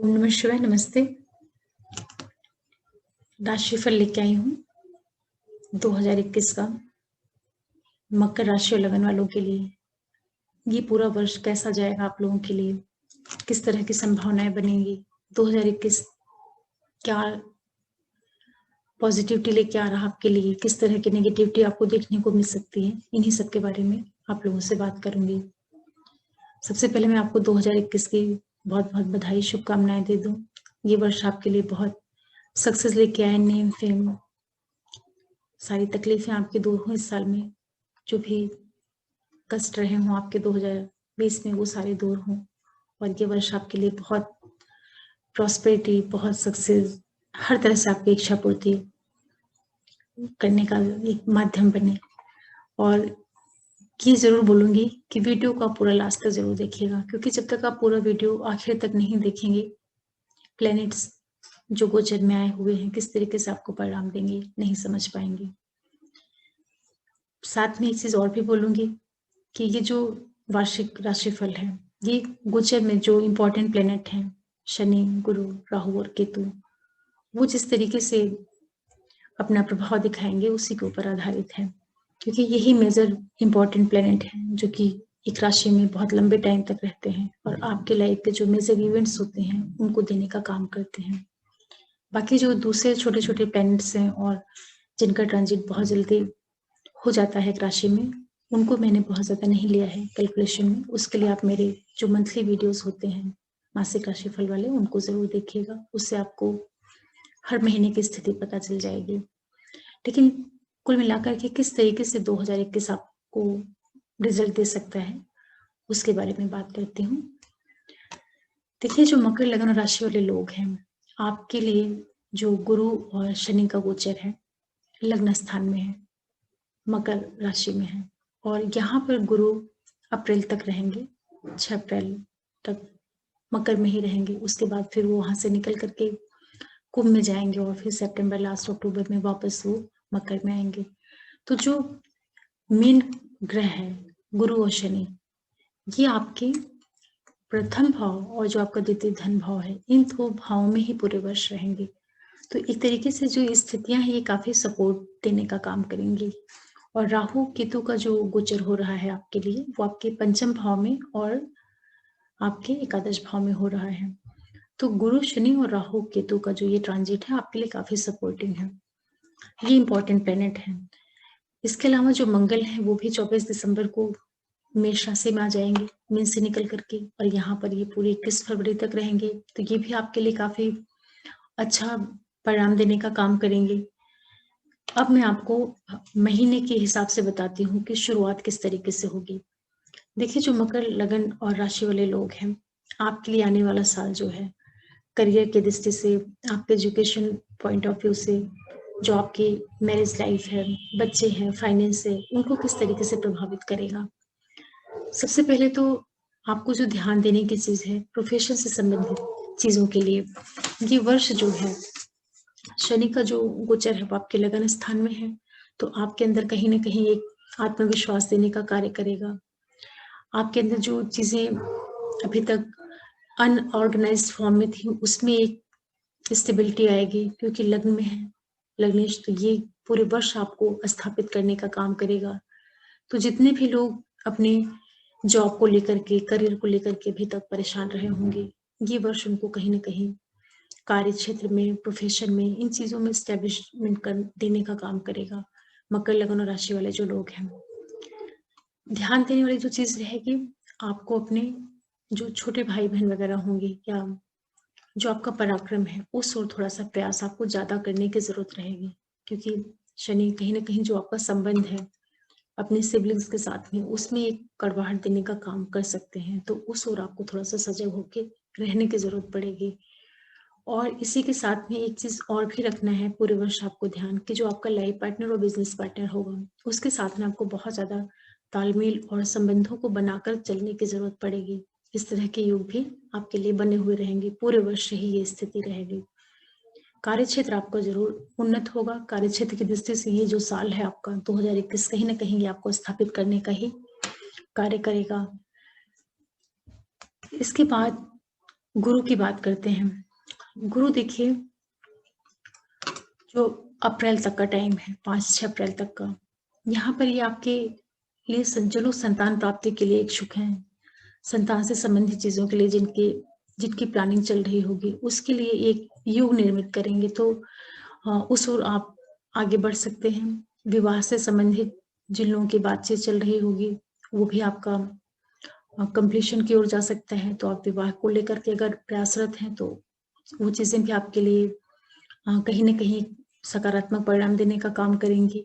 ओम नमः शिवाय। नमस्ते। राशिफल लेके आई हूँ 2021 का मकर राशि और लगन वालों के लिए। ये पूरा वर्ष कैसा जाएगा आप लोगों के लिए, किस तरह की संभावनाएं बनेंगी, 2021 क्या पॉजिटिविटी लेके आ रहा आपके लिए, किस तरह की नेगेटिविटी आपको देखने को मिल सकती है, इन्हीं सब के बारे में आप लोगों से बात करूंगी। सबसे पहले मैं आपको 2021 की बहुत बहुत बधाई, शुभकामनाएं दे दूं। ये वर्ष आपके लिए बहुत सक्सेस लेके आए, नेम फेम, सारी तकलीफें आपकी दूर हुई इस साल में, जो भी कष्ट रहे हों आपके 2020 में वो सारे दूर हों, और ये वर्ष आपके लिए बहुत प्रॉस्पेरिटी, बहुत सक्सेस, हर तरह से आपकी इच्छा पूर्ति करने का एक माध्यम बने। और ये जरूर बोलूंगी कि वीडियो को आप पूरा लास्ट तक जरूर देखिएगा, क्योंकि जब तक आप पूरा वीडियो आखिर तक नहीं देखेंगे, प्लैनेट्स जो गोचर में आए हुए हैं किस तरीके से आपको परिणाम देंगे नहीं समझ पाएंगे। साथ में एक चीज और भी बोलूंगी कि ये जो वार्षिक राशिफल है, ये गोचर में जो इम्पोर्टेंट प्लेनेट हैं शनि, गुरु, राहु और केतु, वो जिस तरीके से अपना प्रभाव दिखाएंगे उसी के ऊपर आधारित है, क्योंकि यही मेजर इम्पोर्टेंट प्लेनेट हैं जो कि एक राशि में बहुत लंबे टाइम तक रहते हैं और आपके लाइफ के जो मेजर इवेंट्स होते हैं उनको देने का काम करते हैं। बाकी जो दूसरे छोटे छोटे प्लैनेट्स हैं और जिनका ट्रांजिट बहुत जल्दी हो जाता है एक राशि में, उनको मैंने बहुत ज़्यादा नहीं लिया है कैलकुलेशन में। उसके लिए आप मेरे जो मंथली वीडियोस होते हैं मासिक राशिफल वाले, उनको ज़रूर देखिएगा, उससे आपको हर महीने की स्थिति पता चल जाएगी। लेकिन कुल मिलाकर के किस तरीके से 2021 आपको रिजल्ट दे सकता है उसके बारे में बात करती हूँ। देखिए, जो मकर लगन राशि वाले लोग हैं, आपके लिए जो गुरु और शनि का गोचर है लग्न स्थान में है, मकर राशि में है, और यहाँ पर गुरु अप्रैल तक रहेंगे, 6 अप्रैल तक मकर में ही रहेंगे। उसके बाद फिर वो वहां से निकल करके कुंभ में जाएंगे और फिर सितंबर लास्ट अक्टूबर में वापस वो मकर में आएंगे। तो जो मेन ग्रह है गुरु और शनि, ये आपके प्रथम भाव और जो आपका द्वितीय धन भाव है, इन दो भावों में ही पूरे वर्ष रहेंगे। तो एक तरीके से जो स्थितियां हैं ये काफी सपोर्ट देने का काम करेंगी। और राहु केतु का जो गोचर हो रहा है आपके लिए, वो आपके पंचम भाव में और आपके एकादश भाव में हो रहा है। तो गुरु शनि और राहु केतु का जो ये ट्रांजिट है आपके लिए काफी सपोर्टिंग है, ये इंपॉर्टेंट प्लेनेट है। इसके अलावा जो मंगल है वो भी 24 दिसंबर को मेष राशि में आ जाएंगे, मीन से निकल करके, और यहाँ पर ये पूरे 21 फरवरी तक रहेंगे। तो ये भी आपके लिए काफी अच्छा परिणाम देने का काम करेंगे। अब मैं आपको महीने के हिसाब से बताती हूँ कि शुरुआत किस तरीके से होगी। देखिए, जो मकर लगन और राशि वाले लोग हैं, आपके लिए आने वाला साल जो है करियर की दृष्टि से, आपके एजुकेशन पॉइंट ऑफ व्यू से, जो आपकी मैरिज लाइफ है, बच्चे हैं, फाइनेंस है, उनको किस तरीके से प्रभावित करेगा। सबसे पहले तो आपको जो ध्यान देने की चीज है प्रोफेशन से संबंधित चीजों के लिए, ये वर्ष जो है शनि का जो गोचर है वो आपके लगन स्थान में है, तो आपके अंदर कहीं ना कहीं एक आत्मविश्वास देने का कार्य करेगा। आपके अंदर जो चीजें अभी तक अनऑर्गेनाइज्ड फॉर्म में थी उसमें एक स्टेबिलिटी आएगी, क्योंकि लग्न में है लग्नेश, तो ये पूरे वर्ष आपको स्थापित करने का काम करेगा। तो जितने भी लोग अपने जॉब को लेकर के, करियर को लेकर के अभी तक परेशान रहे होंगे, ये वर्ष उनको कहीं ना कहीं कार्य क्षेत्र में, प्रोफेशन में, इन चीजों में स्टैब्लिशमेंट कर देने का काम करेगा। मकर लगन और राशि वाले जो लोग हैं, ध्यान देने वाली जो चीज रहेगी, आपको अपने जो छोटे भाई बहन वगैरह होंगे या जो आपका पराक्रम है उस ओर थोड़ा सा प्रयास आपको ज्यादा करने की जरूरत रहेगी, क्योंकि शनि कहीं ना कहीं जो आपका संबंध है अपने सिबलिंग्स के साथ में, उसमें एक कड़वाहट देने का काम कर सकते हैं। तो उस ओर आपको थोड़ा सा सजग होकर रहने की जरूरत पड़ेगी। और इसी के साथ में एक चीज और भी रखना है पूरे वर्ष आपको ध्यान, कि जो आपका लाइफ पार्टनर और बिजनेस पार्टनर होगा उसके साथ में आपको बहुत ज्यादा तालमेल और संबंधों को बनाकर चलने की जरूरत पड़ेगी। इस तरह के योग भी आपके लिए बने हुए रहेंगे, पूरे वर्ष ही ये स्थिति रहेगी। कार्य क्षेत्र आपका जरूर उन्नत होगा। कार्य क्षेत्र की दृष्टि से ये जो साल है आपका 2021, कहीं ना कहीं ये आपको स्थापित करने का ही कार्य करेगा। इसके बाद गुरु की बात करते हैं। गुरु देखिए, जो अप्रैल तक का टाइम है, 5-6 अप्रैल तक का, यहाँ पर ये आपके लिए जो लोग संतान प्राप्ति के लिए इच्छुक हैं, संतान से संबंधित चीज़ों के लिए जिनकी प्लानिंग चल रही होगी, उसके लिए एक योग निर्मित करेंगे, तो उस ओर आप आगे बढ़ सकते हैं। विवाह से संबंधित जिन लोगों की बातचीत चल रही होगी, वो भी आपका कंप्लीशन की ओर जा सकता है। तो आप विवाह को लेकर के अगर प्रयासरत हैं, तो वो चीज़ें भी आपके लिए कहीं न कहीं सकारात्मक परिणाम देने का काम करेंगी।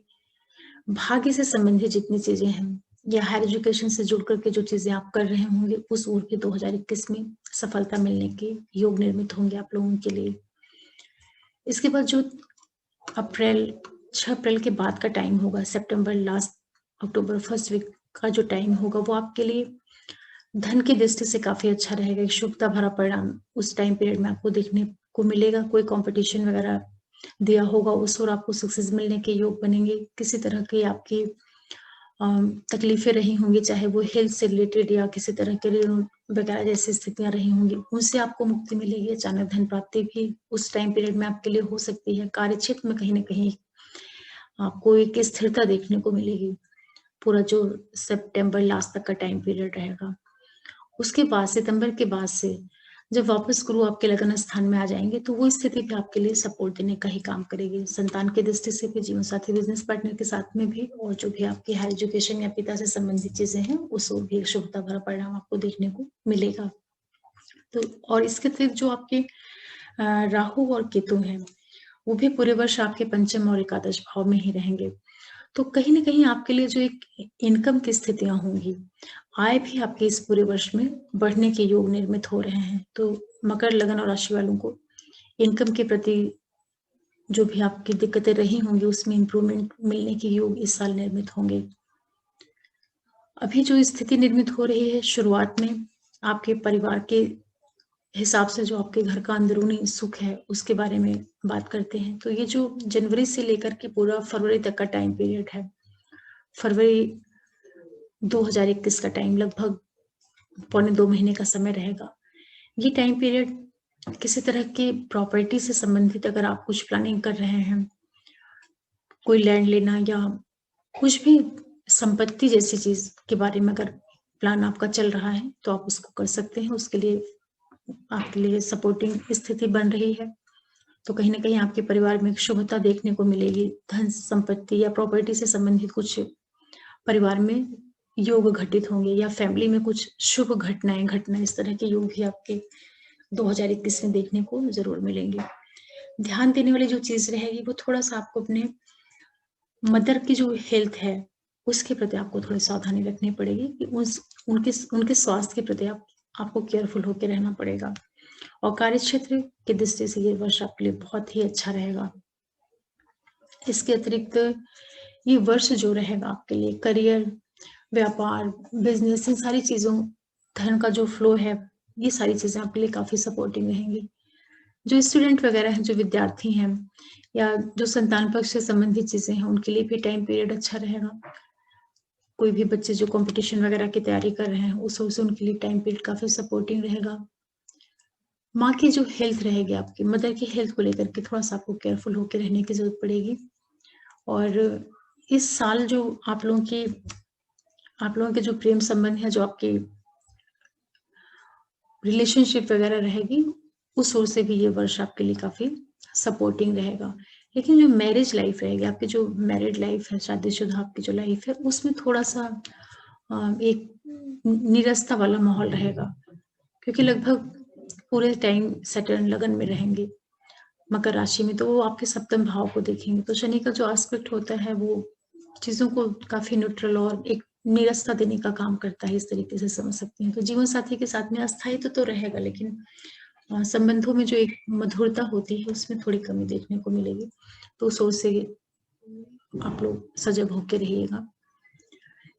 भाग्य से संबंधित जितनी चीज़ें हैं या हायर एजुकेशन से जुड़ कर के जो चीज़ें आप कर रहे होंगे, उस ओर भी 2021 में सफलता मिलने के योग निर्मित होंगे आप लोगों के लिए। इसके बाद जो 6 अप्रैल के बाद का टाइम होगा, सितंबर लास्ट, अक्टूबर फर्स्ट वीक का जो टाइम होगा, वो आपके लिए धन की दृष्टि से काफ़ी अच्छा रहेगा। एक शुभता भरा परिणाम उस टाइम पीरियड में आपको देखने को मिलेगा। कोई कॉम्पिटिशन वगैरह दिया होगा, उस ओर आपको सक्सेस मिलने के योग बनेंगे। किसी तरह की आपकी तकलीफ़ें रही होंगी, चाहे वो हेल्थ से रिलेटेड या किसी तरह के ऋण वगैरह जैसी स्थितियाँ रही होंगी, उनसे आपको मुक्ति मिलेगी। अचानक धन प्राप्ति भी उस टाइम पीरियड में आपके लिए हो सकती है। कार्यक्षेत्र में कहीं न कहीं आपको एक स्थिरता देखने को मिलेगी। पूरा जो सितंबर लास्ट तक का टाइम पीरियड रहेगा। उसके बाद सितंबर के बाद से जब वापस गुरु आपके लगन स्थान में आ जाएँगे, तो वो स्थिति भी आपके लिए सपोर्ट देने का ही काम करेगी। संतान की दृष्टि से भी, जीवन साथी, बिज़नेस पार्टनर के साथ में भी, और जो भी आपकी हायर एजुकेशन या पिता से संबंधित चीज़ें हैं, उस ओर भी एक शुभता भरा परिणाम आपको देखने को मिलेगा। तो और इसके अतिरिक्त जो आपके राहु और केतु हैं, वो भी पूरे वर्ष आपके पंचम और एकादश भाव में ही रहेंगे। तो कहीं न कहीं आपके लिए जो एक इनकम की स्थितियाँ होंगी, आय भी आपके इस पूरे वर्ष में बढ़ने के योग निर्मित हो रहे हैं। तो मकर लगन और राशि वालों को इनकम के प्रति जो भी आपकी दिक्कतें रही होंगी, उसमें इम्प्रूवमेंट मिलने के योग इस साल निर्मित होंगे। अभी जो स्थिति निर्मित हो रही है, शुरुआत में आपके परिवार के हिसाब से जो आपके घर का अंदरूनी सुख है, उसके बारे में बात करते हैं। तो ये जो जनवरी से लेकर के पूरा फरवरी तक का टाइम पीरियड है, फरवरी 2021 का टाइम, लगभग पौने 2 महीने का समय रहेगा। ये टाइम पीरियड किसी तरह की प्रॉपर्टी से संबंधित अगर आप कुछ प्लानिंग कर रहे हैं, कोई लैंड लेना या कुछ भी संपत्ति जैसी चीज़ के बारे में अगर प्लान आपका चल रहा है, तो आप उसको कर सकते हैं। उसके लिए आपके लिए सपोर्टिंग स्थिति बन रही है। तो कहीं न कहीं आपके परिवार में एक शुभता देखने को मिलेगी। धन संपत्ति या प्रॉपर्टी से संबंधित कुछ परिवार में योग घटित होंगे, या फैमिली में कुछ शुभ घटनाएँ घटना, इस तरह के योग भी आपके 2021 में देखने को ज़रूर मिलेंगे। ध्यान देने वाली जो चीज़ रहेगी, वो थोड़ा-सा आपको अपने मदर की जो हेल्थ है, उसके प्रति आपको थोड़ी सावधानी रखनी पड़ेगी कि उनके स्वास्थ्य के प्रति आपको केयरफुल होके रहना पड़ेगा। और कार्यक्षेत्र की दृष्टि से ये वर्ष आपके लिए बहुत ही अच्छा रहेगा। इसके अतिरिक्त ये वर्ष जो रहेगा आपके लिए करियर, व्यापार, बिज़नेस, इन सारी चीज़ों, धन का जो फ्लो है, ये सारी चीज़ें आपके लिए काफ़ी सपोर्टिंग रहेंगी। जो स्टूडेंट वगैरह हैं, जो विद्यार्थी हैं, या जो संतान पक्ष से संबंधित चीज़ें हैं, उनके लिए भी टाइम पीरियड अच्छा रहेगा। कोई भी बच्चे जो कॉम्पिटिशन वगैरह की तैयारी कर रहे हैं, उस ओर से उनके लिए टाइम पीरियड काफ़ी सपोर्टिंग रहेगा। माँ की जो हेल्थ रहेगी, आपकी मदर की हेल्थ को लेकर के थोड़ा-सा आपको केयरफुल होके रहने की ज़रूरत पड़ेगी। और इस साल जो आप लोगों के जो प्रेम संबंध है, जो आपके रिलेशनशिप वगैरह रहेगी, उस ओर से भी ये वर्ष आपके लिए काफ़ी सपोर्टिंग रहेगा। लेकिन जो मैरिज लाइफ़ रहेगी, आपकी जो मैरिड लाइफ़ है, शादीशुदा आपकी जो लाइफ़ है, उसमें थोड़ा-सा एक नीरसता वाला माहौल रहेगा, क्योंकि लगभग पूरे टाइम सैटर्न लगन में रहेंगे, मकर राशि में, तो वो आपके सप्तम भाव को देखेंगे। तो शनि का जो एस्पेक्ट होता है, वो चीज़ों को काफ़ी न्यूट्रल और एक नीरसता देने का काम करता है, इस तरीके से समझ सकते हैं। तो जीवन साथी के साथ में अस्थायित्व तो रहेगा, लेकिन संबंधों में जो एक मधुरता होती है, उसमें थोड़ी कमी देखने को मिलेगी। तो उस ओर से आप लोग सजग होके रहिएगा।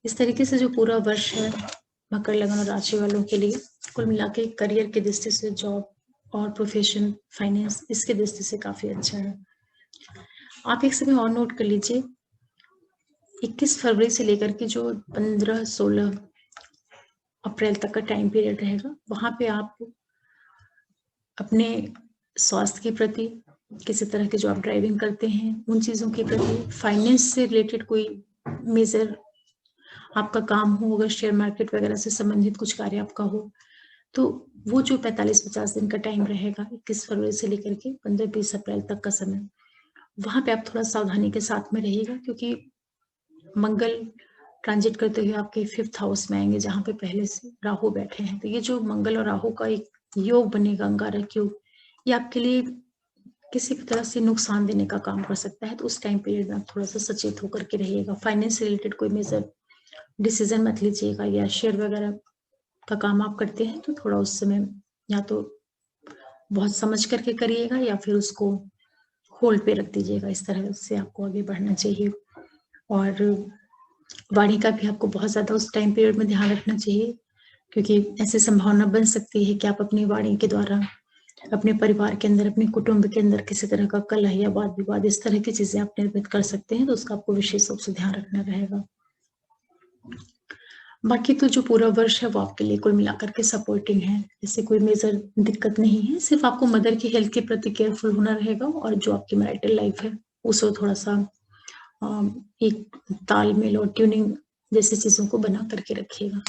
इस तरीके से जो पूरा वर्ष है मकर लगन और राशि वालों के लिए, कुल मिला के करियर की दृष्टि से, जॉब और प्रोफेशन, फाइनेंस, इसकी दृष्टि से काफ़ी अच्छा है। आप एक समय और नोट कर लीजिए, 21 फरवरी से लेकर के जो 15-16 अप्रैल तक का टाइम पीरियड रहेगा, वहाँ पे आप अपने स्वास्थ्य के प्रति, किसी तरह के जो आप ड्राइविंग करते हैं उन चीज़ों के प्रति, फाइनेंस से रिलेटेड कोई मेजर आपका काम हो, अगर शेयर मार्केट वगैरह से संबंधित कुछ कार्य आपका हो, तो वो जो 45-50 दिन का टाइम रहेगा 21 फरवरी से लेकर के 15-20 अप्रैल तक का समय, वहाँ पे आप थोड़ा सावधानी के साथ में रहिएगा, क्योंकि मंगल ट्रांजिट करते हुए आपके 5th हाउस में आएंगे, जहाँ पे पहले से राहु बैठे हैं। तो ये जो मंगल और राहु का एक योग बनेगा, अंगारक योग, ये आपके लिए किसी भी तरह से नुकसान देने का काम कर सकता है। तो उस टाइम पीरियड में आप थोड़ा सा सचेत होकर के रहिएगा। फाइनेंस से रिलेटेड कोई मेजर डिसीजन मत लीजिएगा, या शेयर वगैरह का काम आप करते हैं तो थोड़ा उस समय या तो बहुत समझ करके करिएगा, या फिर उसको होल्ड पे रख दीजिएगा। इस तरह से आपको आगे बढ़ना चाहिए। और वाणी का भी आपको बहुत ज्यादा उस टाइम पीरियड में ध्यान रखना चाहिए, क्योंकि ऐसी संभावना बन सकती है कि आप अपनी वाणी के द्वारा अपने परिवार के अंदर, अपने कुटुंब के अंदर किसी तरह का कलह या वाद विवाद, इस तरह की चीजें आप निर्मित कर सकते हैं। तो उसका आपको विशेष रूप से ध्यान रखना रहेगा। बाकी तो जो पूरा वर्ष है वो आपके लिए कुल मिलाकर के सपोर्टिंग है, इससे कोई मेजर दिक्कत नहीं है। सिर्फ आपको मदर की हेल्थ के प्रति केयरफुल होना रहेगा, और जो आपकी मैरिटल लाइफ है उसको थोड़ा सा एक तालमेल और ट्यूनिंग जैसी चीजों को बना करके रखिएगा।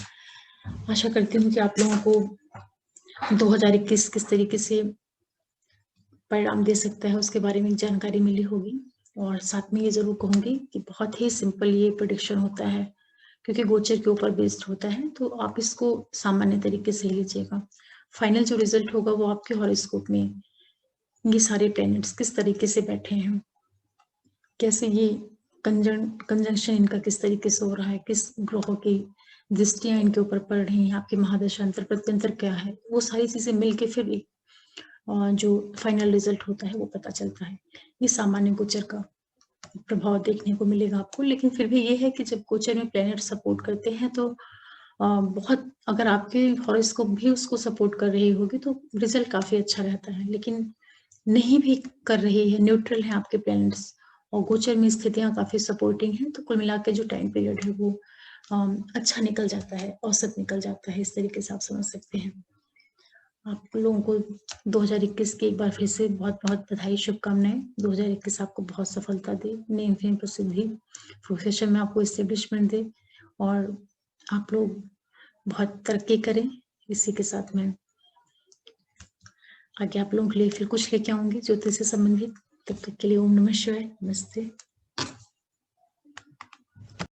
आशा करती हूँ कि आप लोगों को 2021 किस तरीके से परिणाम दे सकता है उसके बारे में जानकारी मिली होगी। और साथ में ये जरूर कहूंगी कि बहुत ही सिंपल ये प्रेडिक्शन होता है, क्योंकि गोचर के ऊपर बेस्ड होता है, तो आप इसको सामान्य तरीके से लीजिएगा। फाइनल जो रिजल्ट होगा वो आपके हॉरोस्कोप में ये सारे प्लैनेट्स किस तरीके से बैठे हैं, कैसे ये कंजंक्शन इनका किस तरीके से हो रहा है, किस ग्रहों की दृष्टियां इनके ऊपर पड़ रही हैं, आपकी महादशांतर प्रत्यंतर क्या है, वो सारी चीजें मिलके फिर एक जो फाइनल रिजल्ट होता है वो पता चलता है। ये सामान्य गोचर का प्रभाव देखने को मिलेगा आपको। लेकिन फिर भी ये है कि जब गोचर में प्लैनेट सपोर्ट करते हैं तो बहुत, अगर आपके हॉरोस्कोप भी उसको सपोर्ट कर रही होगी तो रिजल्ट काफी अच्छा रहता है। लेकिन नहीं भी कर रही है, न्यूट्रल है आपके प्लैनेट्स और गोचर में स्थितियां काफी सपोर्टिंग है, तो कुल मिला के जो टाइम पीरियड है वो अच्छा निकल जाता है, औसत निकल जाता है। इस तरीके से आप समझ सकते हैं। आप लोगों को 2021 की एक बार फिर से बहुत बहुत बधाई, शुभकामनाएं। 2021 आपको बहुत सफलता दे, नेम फेम प्रसिद्धि, प्रोफेशन में आपको एस्टेब्लिशमेंट दे, और आप लोग बहुत तरक्की करें। इसी के साथ में आगे आप लोगों के लिए फिर कुछ लेके आऊंगी ज्योतिष से संबंधित। तब तक के लिए ओम नमः शिवाय, नमस्ते।